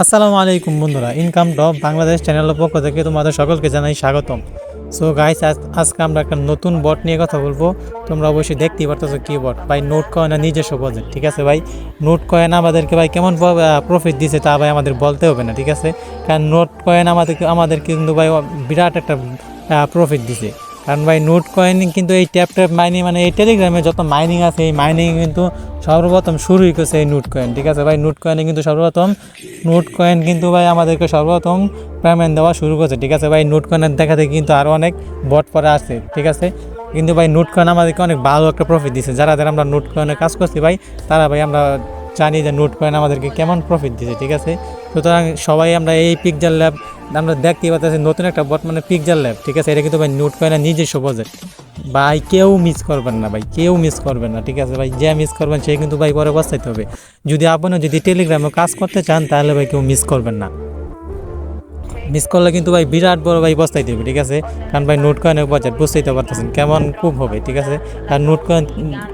আসসালামু আলাইকুম বন্ধুরা, ইনকাম টপ বাংলাদেশ চ্যানেলের পক্ষ থেকে তোমাদের সকলকে জানাই স্বাগতম। সো গাইস, আজকে আমরা একটা নতুন বট নিয়ে কথা বলবো। তোমরা অবশ্যই দেখতেই পারতেছো কি বট ভাই, নোট কয়েন নিজস্ব প্রজেক্ট। ঠিক আছে ভাই, নোট কয়েন আমাদেরকে ভাই কেমন প্রফিট দিছে তা ভাই আমাদের বলতে হবে না, ঠিক আছে। কারণ নোট কয়েন আমাদেরকে কিন্তু ভাই বিরাট একটা প্রফিট দিছে। কারণ ভাই নোট কয়েন কিন্তু এই ট্যাপ মাইনিং, মানে এই টেলিগ্রামে যত মাইনিং আছে এই মাইনিং কিন্তু সর্বপ্রথম শুরুই করছে এই নোট কয়েন। ঠিক আছে ভাই, নোট কয়েনে কিন্তু নোট কয়েন কিন্তু ভাই আমাদেরকে সর্বপ্রথম পেমেন্ট দেওয়া শুরু করছে। ঠিক আছে ভাই, নোট কয়েনের দেখাতে কিন্তু আরও অনেক বট পরে আছে। ঠিক আছে, কিন্তু ভাই নোট কয়েন আমাদেরকে অনেক ভালো একটা প্রফিট দিচ্ছে। যারা আমরা নোট কয়েনে কাজ করছি ভাই, তারা ভাই আমরা জানি যে নোট কয়েন আমাদেরকে কেমন প্রফিট দিচ্ছে। ঠিক আছে, সুতরাং সবাই আমরা এই পিকজার ল্যাব আমরা দেখতেই পাচ্ছি নতুন একটা বট, মানে পিকজার ল্যাব। ঠিক আছে, এটা কিন্তু ভাই নোট কয়েনের নিজস্ব প্রজেক্ট ভাই, কেউ মিস করবেন না ভাই, কেউ মিস করবেন না। ঠিক আছে ভাই, যে মিস করবেন সে কিন্তু ভাই পরে পস্তাইতে হবে। যদি টেলিগ্রামে কাজ করতে চান তাহলে ভাই কেউ মিস করবেন না। মিস করলে কিন্তু ভাই বিরাট বড় ভাই পস্তাইতে হবে। ঠিক আছে, কারণ ভাই নোট কয়েনের বাজার বুঝতেই তো পারতেছেন কেমন খুব হবে। ঠিক আছে, আর নোট কয়েন,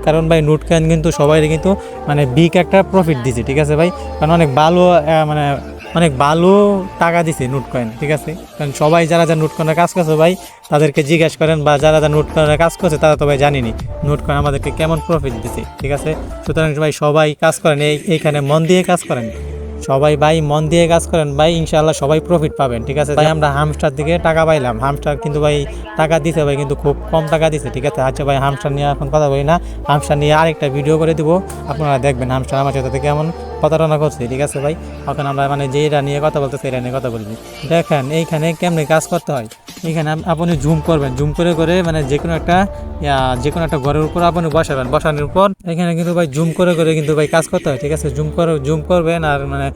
কারণ ভাই নোট কয়েন কিন্তু সবাই কিন্তু মানে বিগ একটা প্রফিট দিছে। ঠিক আছে ভাই, কারণ অনেক ভালো মানে অনেক ভালো টাকা দিছে নোট কয়েন। ঠিক আছে, কারণ সবাই যারা নোট কয়েনের কাজ করছে ভাই তাদেরকে জিজ্ঞেস করেন, বা যারা নোট কয়েনের কাজ করছে তারা তো ভাই জানিনি নোট কয়েন আমাদেরকে কেমন প্রফিট দিছে। ঠিক আছে, সুতরাং ভাই সবাই কাজ করেন, এইখানে মন দিয়ে কাজ করেন, সবাই ভাই মন দিয়ে কাজ করেন ভাই, ইনশাআল্লাহ সবাই প্রফিট পাবেন। ঠিক আছে ভাই, আমরা হামস্টার থেকে টাকা পাইলাম, হামস্টার কিন্তু ভাই টাকা দিছে ভাই, কিন্তু খুব কম টাকা দিছে। ঠিক আছে, আচ্ছা ভাই হামস্টার নিয়ে এখন কথা বলি না, হামস্টার নিয়ে আরেকটা ভিডিও করে দিব, আপনারা দেখবেন হামস্টার আমার সাথে কেমন প্রতারণা করছে। ঠিক আছে ভাই, এখন আমরা মানে যেটা নিয়ে কথা বলতেছি এটা নিয়ে কথা বলবি। দেখেন এইখানে কেমনে কাজ করতে হয়। এইখানে আপনি জুম করবেন, জুম করে করে মানে যে কোনো একটা ঘরের উপর আপনি বসানোর পর এখানে কিন্তু ভাই জুম করে করে কিন্তু ভাই কাজ করতে হয়। ঠিক আছে, জুম করবেন আর মানে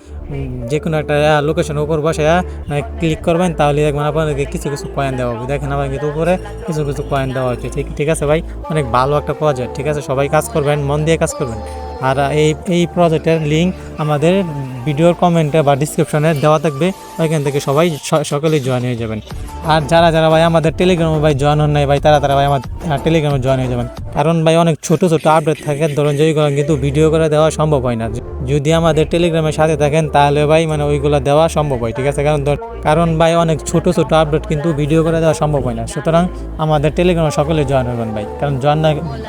যে কোনো একটা লোকেশনের উপর বসে মানে ক্লিক করবেন, তাহলে দেখবেন আপনাদেরকে কিছু কিছু কয়েন দেওয়া হবে। দেখেন আমার কিন্তু উপরে কিছু কিছু কয়েন দেওয়া হচ্ছে। ঠিক আছে ভাই, অনেক ভালো একটা প্রজেক্ট। ঠিক আছে, সবাই কাজ করবেন, মন দিয়ে কাজ করবেন। আর এই প্রজেক্টের লিঙ্ক আমাদের ভিডিওর কমেন্টে বা ডিসক্রিপশনে দেওয়া থাকবে, ওইখান থেকে সবাই সকলেই জয়েন হয়ে যাবেন। আর যারা ভাই আমাদের টেলিগ্রামে ভাই জয়েন হন নাই ভাই, তারা ভাই আমার টেলিগ্রামে জয়েন হয়ে যাবেন। কারণ ভাই অনেক ছোট ছোট আপডেট থাকে, ধরুন যেগুলো কিন্তু ভিডিও করে দেওয়া সম্ভব হয় না। যদি আমাদের টেলিগ্রামের সাথে থাকেন তাহলে ভাই মানে ওইগুলো দেওয়া সম্ভব হয়। ঠিক আছে, কারণ ভাই অনেক ছোট ছোট আপডেট কিন্তু ভিডিও করে দেওয়া সম্ভব হয় না। সুতরাং আমাদের টেলিগ্রামে সকলে জয়েন হবেন ভাই, কারণ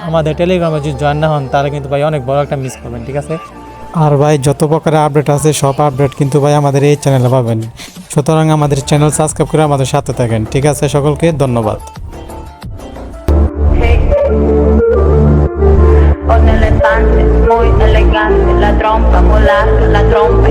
আমাদের টেলিগ্রামে যদি জয়েন না হন তাহলে কিন্তু ভাই অনেক বড় একটা মিস করবেন। ঠিক আছে, আর ভাই যত প্রকারের আপডেট আছে সব আপডেট কিন্তু ভাই আমাদের এই চ্যানেলে পাবেন। সুতরাং আমাদের চ্যানেল সাবস্ক্রাইব করে আমাদের সাথে থাকেন। ঠিক আছে, সকলকে ধন্যবাদ। Con elefante, muy elegante, la trompa volante, la trompa